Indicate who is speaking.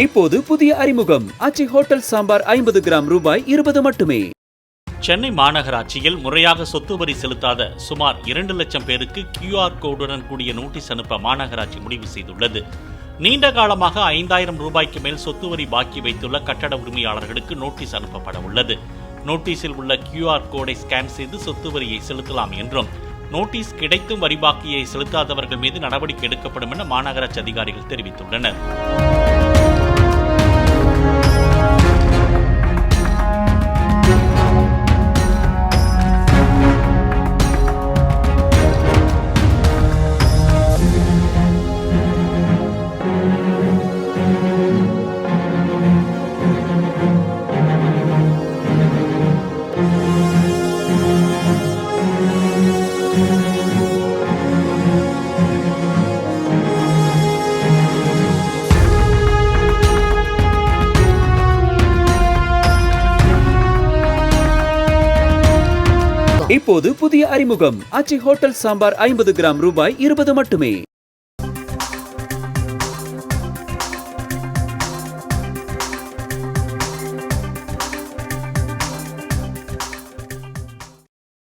Speaker 1: இப்போது புதிய அறிமுகம் ஆச்சி ஹோட்டல் சாம்பார் 50 கிராம் ரூபாய் 20 மட்டுமே.
Speaker 2: சென்னை மாநகராட்சியில் முறையாக சொத்து வரி செலுத்தாத சுமார் 2 லட்சம் பேருக்கு QR கோடுடன் கூடிய நோட்டீஸ் அனுப்ப மாநகராட்சி முடிவு செய்துள்ளது. நீண்ட காலமாக 5000 ரூபாய்க்கு மேல் சொத்து வரி பாக்கி வைத்துள்ள கட்டட உரிமையாளர்களுக்கு நோட்டீஸ் அனுப்பப்பட உள்ளது. நோட்டீஸில் உள்ள QR கோடை ஸ்கேன் செய்து சொத்து வரியை செலுத்தலாம் என்றும், நோட்டீஸ் கிடைத்தும் வரி பாக்கியை செலுத்தாதவர்கள் மீது நடவடிக்கை எடுக்கப்படும் என மாநகராட்சி அதிகாரிகள் தெரிவித்துள்ளனர்.
Speaker 1: இப்போது புதிய அறிமுகம் ஆச்சி ஹோட்டல் சாம்பார் 50 கிராம் ரூபாய் 20 மட்டுமே.